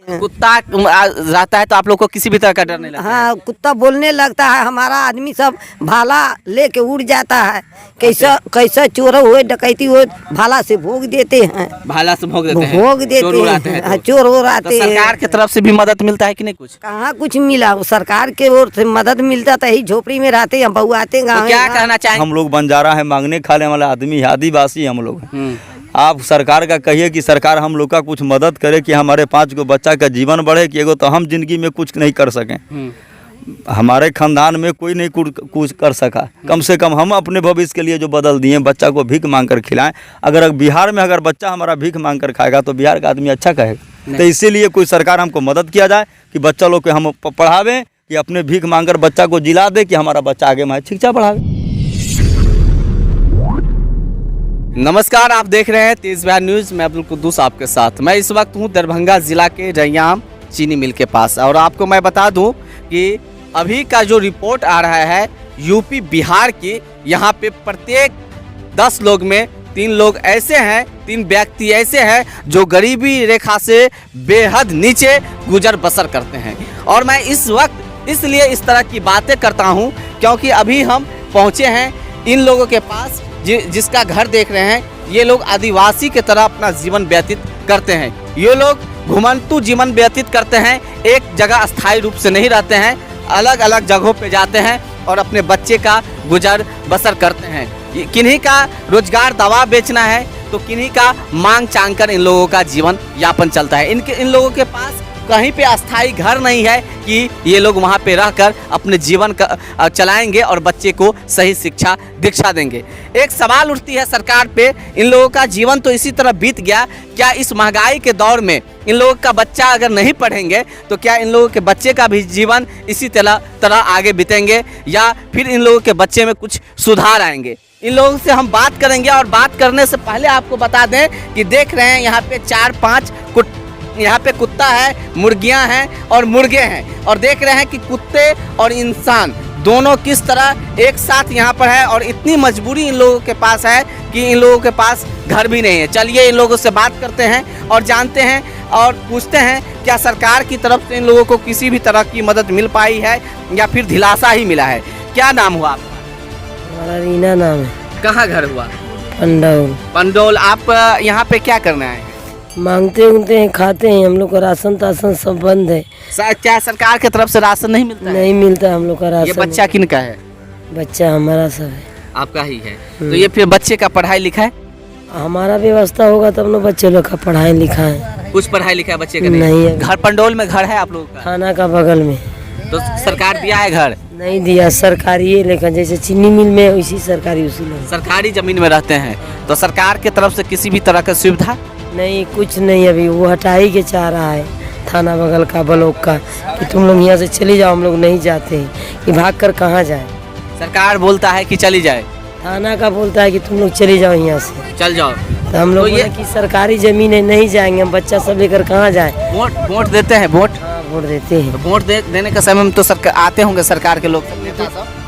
कुत्ता रहता है तो आप लोग को किसी भी तरह का डर नहीं लगता? हाँ, कुत्ता बोलने लगता है, हमारा आदमी सब भाला लेके उड़ जाता है। कैसा कैसा चोर हुए डकैती हुए भाला से भोग देते हैं। भाला से भोग देते हैं, भोग देते चोर उड़ाते हैं हैं, तो। चोर उड़ाते हैं। सरकार की तरफ से भी मदद मिलता है कि नहीं? कुछ कहाँ कुछ मिला, वो सरकार के ओर से मदद मिलता था। ही झोपड़ी में रहते हैं, बहुआते तो गाँव। क्या कहना चाहेंगे? हम लोग बंजारा है, मांगने खाने वाला आदमी है, आदिवासी हम लोग। आप सरकार का कहिए कि सरकार हम लोग का कुछ मदद करे कि हमारे 5 गो बच्चा का जीवन बढ़े, कि एगो तो हम जिंदगी में कुछ नहीं कर सकें। हमारे खानदान में कोई नहीं कुछ कर सका। कम से कम हम अपने भविष्य के लिए जो बदल दिए, बच्चा को भीख मांग कर खिलाएं। अगर बिहार में अगर बच्चा हमारा भीख मांग कर खाएगा तो बिहार का आदमी अच्छा कहेगा। तो इसीलिए कोई सरकार हमको मदद किया जाए कि बच्चा लोग को हम पढ़ावें, कि अपने भीख मांग कर बच्चा को जिला दे कि हमारा बच्चा आगे में शिक्षा बढ़ावे। नमस्कार, आप देख रहे हैं तेज बिहार न्यूज़। मैं अब्दुल कुद्दूस आपके साथ। मैं इस वक्त हूं दरभंगा ज़िला के रैयाम चीनी मिल के पास, और आपको मैं बता दूं कि अभी का जो रिपोर्ट आ रहा है यूपी बिहार की, यहाँ पे प्रत्येक 10 लोग में 3 लोग ऐसे हैं, 3 व्यक्ति ऐसे हैं जो गरीबी रेखा से बेहद नीचे गुजर बसर करते हैं। और मैं इस वक्त इसलिए इस तरह की बातें करता हूँ क्योंकि अभी हम पहुँचे हैं इन लोगों के पास जिसका घर देख रहे हैं। ये लोग आदिवासी के तरह अपना जीवन व्यतीत करते हैं। ये लोग घुमंतु जीवन व्यतीत करते हैं, एक जगह अस्थायी रूप से नहीं रहते हैं, अलग अलग जगहों पे जाते हैं और अपने बच्चे का गुजर बसर करते हैं। किन्हीं का रोजगार दवा बेचना है तो किन्हीं का मांग चांग कर इन लोगों का जीवन यापन चलता है। इन लोगों के पास कहीं पे अस्थायी घर नहीं है कि ये लोग वहाँ पे रहकर अपने जीवन का चलाएंगे और बच्चे को सही शिक्षा दीक्षा देंगे। एक सवाल उठती है सरकार पे, इन लोगों का जीवन तो इसी तरह बीत गया, क्या इस महंगाई के दौर में इन लोगों का बच्चा अगर नहीं पढ़ेंगे तो क्या इन लोगों के बच्चे का भी जीवन इसी तरह आगे बीतेंगे, या फिर इन लोगों के बच्चे में कुछ सुधार आएंगे? इन लोगों से हम बात करेंगे। और बात करने से पहले आपको बता दें कि देख रहे हैं यहाँ पे 4-5 यहाँ पे कुत्ता है, मुर्गियां हैं और मुर्गे हैं, और देख रहे हैं कि कुत्ते और इंसान दोनों किस तरह एक साथ यहाँ पर है। और इतनी मजबूरी इन लोगों के पास है कि इन लोगों के पास घर भी नहीं है। चलिए इन लोगों से बात करते हैं और जानते हैं और पूछते हैं क्या सरकार की तरफ से इन लोगों को किसी भी तरह की मदद मिल पाई है या फिर दिलासा ही मिला है। क्या नाम हुआ आपका? हमारा रीना नाम है। कहाँ घर हुआ? पंडौल। पंडौल। आप यहाँ पे क्या करना है? मांगते उगते हैं, खाते हैं। हम लोग का राशन ताशन सब बंद है। क्या सरकार की तरफ से राशन नहीं मिलता है? नहीं मिलता हम लोग का राशन। ये बच्चा किनका है? बच्चा हमारा सब है। आपका ही है। तो ये फिर बच्चे का पढ़ाई लिखाई? हमारा व्यवस्था होगा तब ना बच्चे लोग का पढ़ाई लिखाई। कुछ पढ़ाई लिखाई बच्चे का नहीं है। घर पंडौल में घर है आप लोगों का? थाना का बगल में। तो सरकार दिया है घर? नहीं दिया, सरकारी है, लेकिन जैसे चीनी मिल में वैसी सरकारी उसी में। सरकारी जमीन में रहते हैं तो सरकार की तरफ से किसी भी तरह का सुविधा नहीं, कुछ नहीं। अभी वो हटाई के चाह रहा है थाना बगल का ब्लॉक का कि तुम लोग यहाँ से चली जाओ। हम लोग नहीं जाते हैं कि भाग कर कहाँ जाए। सरकार बोलता है कि चली जाए, थाना का बोलता है कि तुम लोग चले जाओ यहाँ से, चल जाओ। तो हम लोग तो ये कि सरकारी जमीन है, नहीं जाएंगे हम, बच्चा सब लेकर कहाँ जाए। वोट देते हैं? वोट वोट देते हैं। वोट देने के समय में तो सरकार आते होंगे, सरकार के लोग,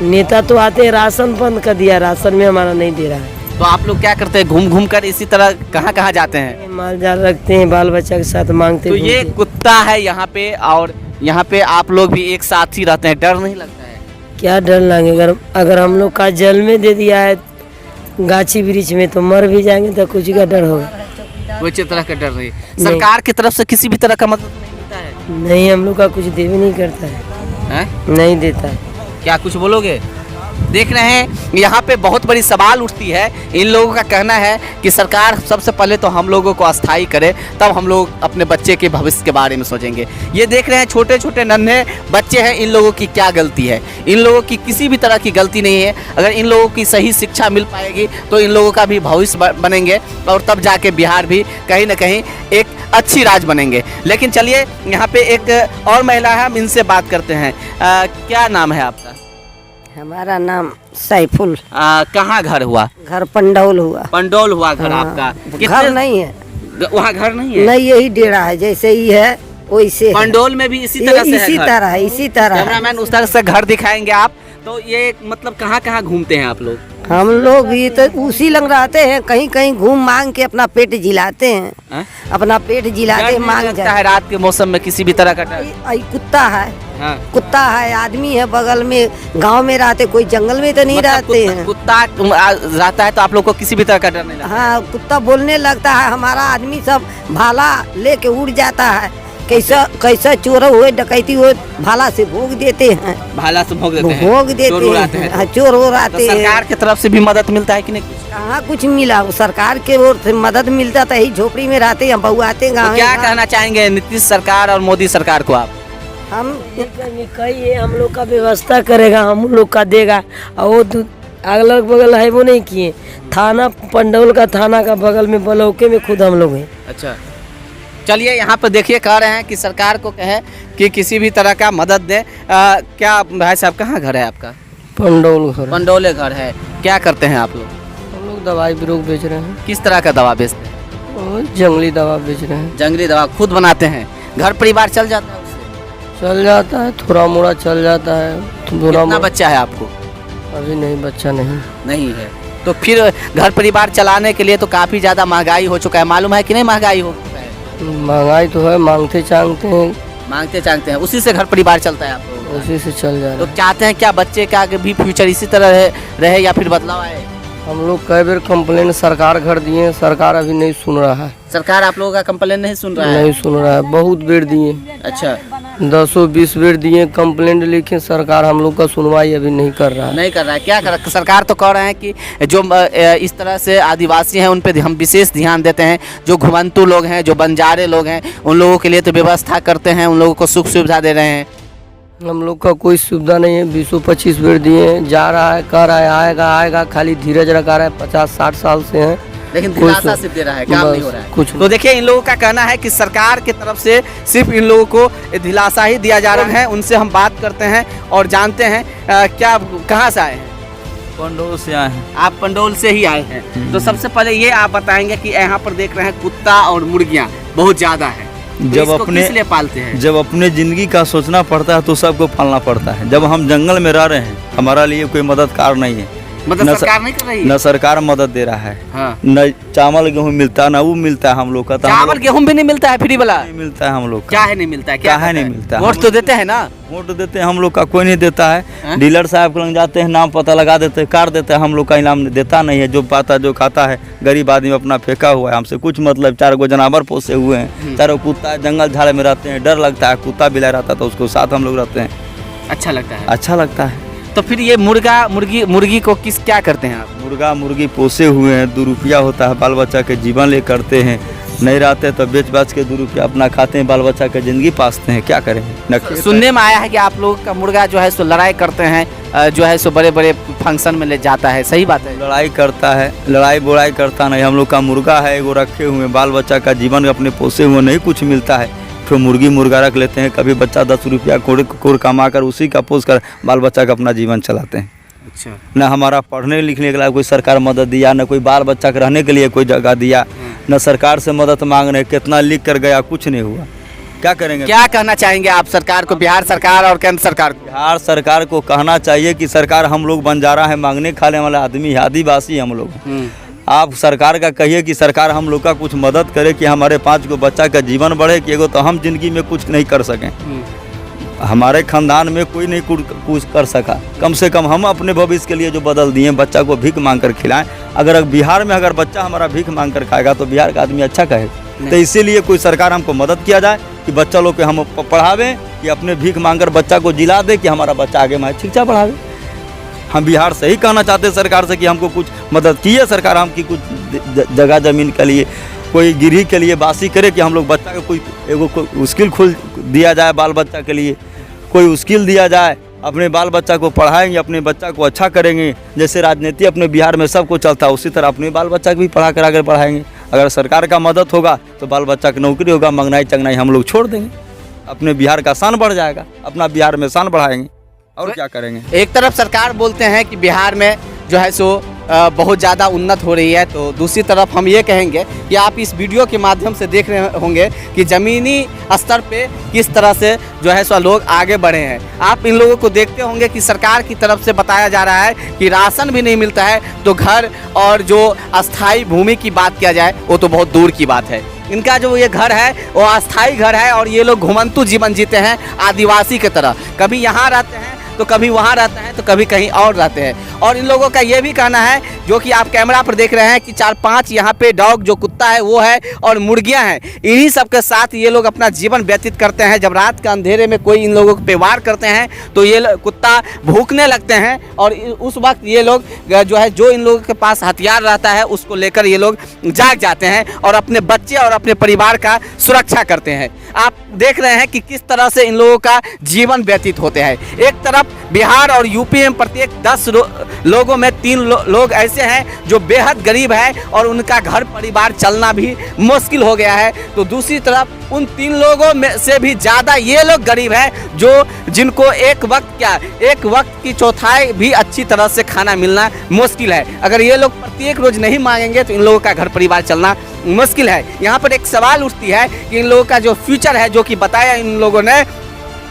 नेता तो आते हैं। राशन बंद कर दिया, राशन में हमारा नहीं दे रहा है। तो आप लोग क्या करते हैं? घूम घूम कर इसी तरह कहाँ कहाँ जाते हैं? माल जाल रखते हैं, बाल बच्चा के साथ मांगते। तो ये कुत्ता है यहाँ पे, और यहाँ पे आप लोग भी एक साथ ही रहते हैं, डर नहीं लगता है? क्या डर लगे? अगर हम लोग का जल में दे दिया है गाछी वृक्ष में तो मर भी जाएंगे, तो कुछ का डर होगा? कोई तरह का डर नहीं। सरकार की तरफ से किसी भी तरह का मदद नहीं मिलता है? नहीं, हम लोग का कुछ दे भी नहीं करता है। नहीं देता है। क्या कुछ बोलोगे? देख रहे हैं यहाँ पे बहुत बड़ी सवाल उठती है। इन लोगों का कहना है कि सरकार सबसे पहले तो हम लोगों को अस्थायी करे, तब हम लोग अपने बच्चे के भविष्य के बारे में सोचेंगे। ये देख रहे हैं छोटे छोटे नन्हे बच्चे हैं, इन लोगों की क्या गलती है? इन लोगों की किसी भी तरह की गलती नहीं है। अगर इन लोगों की सही शिक्षा मिल पाएगी तो इन लोगों का भी भविष्य बनेंगे और तब जाके बिहार भी कहीं ना कहीं एक अच्छी राज्य बनेंगे। लेकिन चलिए यहाँ पे एक और महिला है, हम इनसे बात करते हैं। क्या नाम है आपका? हमारा नाम सैफुल। कहाँ घर हुआ? घर पंडौल हुआ। पंडौल हुआ घर आपका? घर नहीं है वहाँ, घर नहीं है? नहीं, यही डेरा है, जैसे ही है वैसे। पंडौल में भी इसी तरह से है? इसी तरह, इसी तरह। कैमरामैन उस तरह से घर दिखाएंगे आप। तो ये मतलब कहाँ कहाँ घूमते हैं आप लोग? हम लोग भी तो उसी लग रहते हैं, कहीं कहीं घूम मांग के अपना पेट जिलाते हैं, अपना पेट जिलाते डर नहीं मांग लगता है रात के मौसम में किसी भी तरह का डर? कुत्ता है, हाँ। कुत्ता है, आदमी है बगल में, गांव में रहते, कोई जंगल में तो नहीं मतलब रहते हैं। कुत्ता रहता है तो आप लोग को किसी भी तरह का डर नहीं लगता? हाँ, कुत्ता बोलने लगता है, हमारा आदमी सब भाला लेके उड़ जाता है, कैसा कैसा चोर हुए डकैती हुए भाला से भोग देते हैं, भाला से भोग देते हैं, भोग देते चोर उड़ाते हैं, हैं। हाँ, चोर तो उड़ाते हैं। सरकार की तरफ से भी मदद मिलता है कि नहीं? कहाँ कुछ मिला, वो सरकार के ओर से मदद मिलता था, यही झोपड़ी में रहते हैं, बहुआते तो गाँव। क्या कहना चाहेंगे नीतीश सरकार और मोदी सरकार को आप? हम कहिए हम लोग का व्यवस्था करेगा, हम लोग का देगा, और वो अगल बगल है वो नहीं किए, थाना पंडौल का थाना का बगल में बलौके में खुद हम लोग हैं। अच्छा, चलिए यहाँ पर देखिए, कह रहे हैं कि सरकार को कहे कि किसी भी तरह का मदद दे। क्या भाई साहब, कहाँ घर है आपका? पंडौल घर, पंडोले घर है। क्या करते हैं आप लोग? हम लोग दवाई बीरो बेच रहे हैं, किस तरह का दवा बेचते हैं? और जंगली दवा बेच रहे हैं। जंगली दवा खुद बनाते हैं? घर परिवार चल जाता है उससे? चल जाता है, थोड़ा मोड़ा चल जाता है, थोड़ा कितना मोड़ा। बच्चा है आपको? अभी नहीं, बच्चा नहीं है। तो फिर घर परिवार चलाने के लिए तो काफ़ी ज़्यादा महंगाई हो चुका है, मालूम है कि नहीं? महंगाई हो चुका है, महंगाई तो है, मांगते चांगते हैं, मांगते चांगते हैं, उसी से घर परिवार चलता है आप लोगों का? उसी से चल जा रहा तो है। चाहते हैं क्या बच्चे का भी फ्यूचर इसी तरह रहे या फिर बदलाव आए? हम लोग कई बार कंप्लेन सरकार घर दिए, सरकार अभी नहीं सुन रहा है, सरकार आप लोगों का कंप्लेन नहीं सुन रहा है? नहीं सुन रहा है, बहुत बेर दिए, अच्छा, 10-20 बेर दिए कंप्लेंट, लेकिन सरकार हम लोग का सुनवाई अभी नहीं कर रहा है। नहीं कर रहा है। क्या कर सरकार तो कह रहे हैं कि जो इस तरह से आदिवासी हैं उन पे हम विशेष ध्यान देते हैं, जो घुमंतु लोग हैं, जो बंजारे लोग हैं, उन लोगों के लिए तो व्यवस्था करते हैं, उन लोगों को सुख सुविधा दे रहे हैं। हम लोग का कोई सुविधा नहीं है, 20-25 बेर दिए, जा रहा है, कह रहा है आएगा आएगा, खाली धीरज रखा रहा है, 50-60 साल से हैं, लेकिन कोई दिलासा सिर्फ दे रहा है, काम नहीं हो रहा है कुछ तो देखिए, इन लोगों का कहना है कि सरकार की तरफ से सिर्फ इन लोगों को दिलासा ही दिया जा रहा है। उनसे हम बात करते हैं और जानते हैं क्या कहाँ से आए हैं? पंडौल से आए हैं। आप पंडौल से ही आए हैं। तो सबसे पहले ये आप बताएंगे कि यहाँ पर देख रहे हैं कुत्ता और मुर्गियाँ बहुत ज्यादा है, तो जब इसको अपने किस लिए पालते हैं? जब अपने जिंदगी का सोचना पड़ता है तो सबको पालना पड़ता है। जब हम जंगल में रह रहे हैं, हमारा लिए कोई मददगार नहीं है, मतलब न सरकार नहीं कर रही है? न सरकार मदद दे रहा है, हाँ। न चावल गेहूँ मिलता है, न वो मिलता है हम लोग का। तो हम चावल लोग गेहूं भी नहीं मिलता है फ्री वाला? नहीं मिलता है हम लोग क्या का। है नहीं मिलता है? क्या है कहता नहीं मिलता है? वोट हम तो लोग- देते हैं ना? वोट देते हैं हम लोग का, कोई नहीं देता हाँ? है। डीलर साहब के लग जाते हैं, नाम पता लगा देते हैं, काट देते हैं, हम लोग का इनाम देता नहीं है। जो पाता जो खाता है, गरीब आदमी अपना फेंका हुआ है, हमसे कुछ मतलब। 4 गो जानवर पोसे हुए हैं, 4 कुत्ता है, जंगल झाड़ में रहते हैं, डर लगता है, कुत्ता बिलाई रहता है तो उसको साथ हम लोग रहते हैं, अच्छा लगता है। अच्छा लगता है। तो फिर ये मुर्गी को किस क्या करते हैं आप? मुर्गा मुर्गी पोसे हुए हैं, 2 रुपया होता है, बाल बच्चा के जीवन ले करते हैं, नहीं रहते तो बेच बाच के 2 रुपया अपना खाते हैं, बाल बच्चा के जिंदगी पासते हैं। क्या करेंगे? सुनने में आया है कि आप लोगों का मुर्गा जो है सो लड़ाई करते हैं, जो है सो बड़े बड़े फंक्शन में ले जाता है, सही बात है? लड़ाई करता है, लड़ाई बुराई करता नहीं। हम लोग का मुर्गा है एगो रखे हुए हैं, बाल बच्चा का जीवन अपने पोसे हुए, नहीं कुछ मिलता है, फिर मुर्गी मुर्गा रख लेते हैं। कभी बच्चा 10 रुपया कोड़ कमा कर उसी का पोस कर बाल बच्चा का अपना जीवन चलाते हैं। अच्छा, न हमारा पढ़ने लिखने के लिए कोई सरकार मदद दिया, न कोई बाल बच्चा के रहने के लिए कोई जगह दिया, न सरकार से मदद मांग रहे, कितना लिख कर गया, कुछ नहीं हुआ। क्या करेंगे? क्या कहना चाहेंगे आप सरकार को, बिहार सरकार और केंद्र सरकार को? बिहार सरकार को कहना चाहिए कि सरकार, हम लोग बंजारा है, मांगने खाने वाला आदमी है, आदिवासी हम लोग। आप सरकार का कहिए कि सरकार हम लोग का कुछ मदद करे कि हमारे 5 गो बच्चा का जीवन बढ़े, कि एगो तो हम जिंदगी में कुछ नहीं कर सकें। हमारे खानदान में कोई नहीं कुछ कर सका, कम से कम हम अपने भविष्य के लिए जो बदल दिए, बच्चा को भीख मांग कर खिलाएं। अगर बिहार में अगर बच्चा हमारा भीख मांग कर खाएगा तो बिहार का आदमी अच्छा कहेगा। तो इसीलिए कोई सरकार हमको मदद किया जाए कि बच्चा लोग के हम पढ़ावें, कि अपने भीख मांग कर बच्चा को जिला दे, कि हमारा बच्चा आगे में शिक्षा बढ़ावे। हम बिहार से ही कहना चाहते हैं सरकार से कि हमको कुछ मदद की है सरकार, हमकी कुछ जगह ज़मीन के लिए, कोई गिरही के लिए बासी करे, कि हम लोग बच्चा को कोई स्किल खोल दिया जाए, बाल बच्चा के लिए कोई स्किल दिया जाए, अपने बाल बच्चा को पढ़ाएंगे, अपने बच्चा को अच्छा करेंगे। जैसे राजनीति अपने बिहार में सबको चलता है, उसी तरह अपने बाल बच्चा को भी पढ़ा कर आगे बढ़ाएंगे। अगर सरकार का मदद होगा तो बाल बच्चा की नौकरी होगा, मंगनाई चंगनाई हम लोग छोड़ देंगे, अपने बिहार का शान बढ़ जाएगा, अपना बिहार में शान बढ़ाएंगे। और क्या करेंगे? एक तरफ सरकार बोलते हैं कि बिहार में जो है सो बहुत ज़्यादा उन्नत हो रही है, तो दूसरी तरफ हम ये कहेंगे कि आप इस वीडियो के माध्यम से देख रहे होंगे कि ज़मीनी स्तर पे किस तरह से जो है सो लोग आगे बढ़े हैं। आप इन लोगों को देखते होंगे कि सरकार की तरफ से बताया जा रहा है कि राशन भी नहीं मिलता है, तो घर और जो अस्थाई भूमि की बात किया जाए वो तो बहुत दूर की बात है। इनका जो ये घर है वो अस्थाई घर है और ये लोग घुमंतु जीवन जीते हैं आदिवासी की तरह, कभी यहाँ रहते हैं तो कभी वहाँ रहते हैं तो कभी कहीं और रहते हैं। और इन लोगों का ये भी कहना है, जो कि आप कैमरा पर देख रहे हैं, कि 4-5 यहाँ पे डॉग जो कुत्ता है वो है और मुर्गियाँ हैं, इन्हीं सब के साथ ये लोग अपना जीवन व्यतीत करते हैं। जब रात के अंधेरे में कोई इन लोगों पे वार करते हैं तो ये कुत्ता भूखने लगते हैं और उस वक्त ये लोग जो है, जो इन लोगों के पास हथियार रहता है उसको लेकर ये लोग जाग जाते हैं और अपने बच्चे और अपने परिवार का सुरक्षा करते हैं। आप देख रहे हैं कि किस तरह से इन लोगों का जीवन व्यतीत होते हैं। एक तरफ बिहार और यूपी में प्रत्येक 10 लोगों में 3 लोग ऐसे हैं जो बेहद गरीब है और उनका घर परिवार चलना भी मुश्किल हो गया है, तो दूसरी तरफ उन 3 लोगों में से भी ज़्यादा ये लोग गरीब हैं जो जिनको एक वक्त की चौथाई भी अच्छी तरह से खाना मिलना मुश्किल है। अगर ये लोग प्रत्येक रोज नहीं मांगेंगे तो इन लोगों का घर परिवार चलना मुश्किल है। यहाँ पर एक सवाल उठती है कि इन लोगों का जो फ्यूचर है, जो कि बताया इन लोगों ने,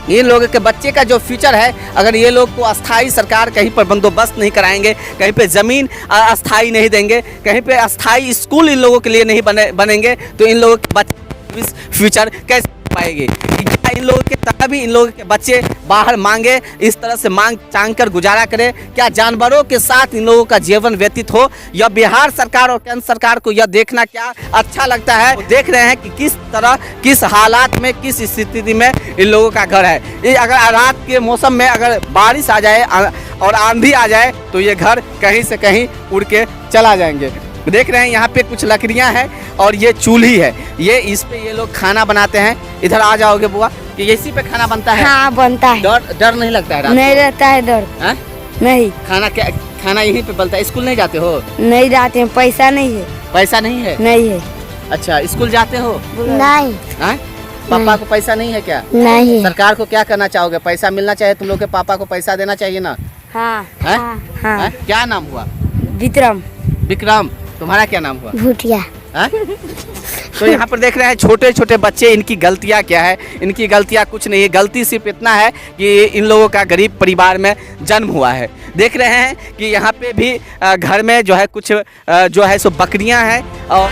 इन लोगों के बच्चे का जो फ्यूचर है, अगर ये लोग को अस्थाई सरकार कहीं पर बंदोबस्त नहीं कराएंगे, कहीं पे ज़मीन अस्थाई नहीं देंगे, कहीं पे अस्थाई स्कूल इन लोगों के लिए नहीं बनेंगे, तो इन लोगों के बच्चे फ्यूचर कैसे पाएंगे? इन लोगों के तरह भी इन लोगों के बच्चे बाहर मांगे, इस तरह से मांग चांग कर गुजारा करें? क्या जानवरों के साथ इन लोगों का जीवन व्यतीत हो? या बिहार सरकार और केंद्र सरकार को यह देखना क्या अच्छा लगता है? देख रहे हैं कि किस तरह, किस हालात में, किस स्थिति में इन लोगों का घर है। ये अगर रात के मौसम में अगर बारिश आ जाए और आंधी आ जाए तो ये घर कहीं से कहीं उड़ के चला जाएंगे। देख रहे हैं यहाँ पे कुछ लकड़ियाँ हैं और ये चूल्ही है, ये इस पे ये लोग खाना बनाते हैं। इधर आ जाओगे बुआ, कि इसी पे खाना बनता है? हाँ बनता है। डर नहीं लगता है रात नहीं को? रहता है डर। हाँ? नहीं। खाना यहीं पे बनता है? स्कूल नहीं जाते हो? नहीं जाते हैं, पैसा नहीं है। पैसा नहीं है? नहीं है। अच्छा, स्कूल जाते हो? नहीं। हाँ? पापा को पैसा नहीं है क्या? नहीं। सरकार को क्या करना चाहोगे? पैसा मिलना चाहिए, तुम लोग के पापा को पैसा देना चाहिए ना? हाँ हाँ? हाँ। हाँ? क्या नाम हुआ? विक्रम। विक्रम। तुम्हारा क्या नाम हुआ? भूटिया। हाँ? तो यहाँ पर देख रहे हैं छोटे छोटे बच्चे, इनकी गलतियाँ क्या है? इनकी गलतियाँ कुछ नहीं है, गलती सिर्फ इतना है कि इन लोगों का गरीब परिवार में जन्म हुआ है। देख रहे हैं कि यहाँ पे भी घर में जो है कुछ जो है सो बकरियाँ हैं और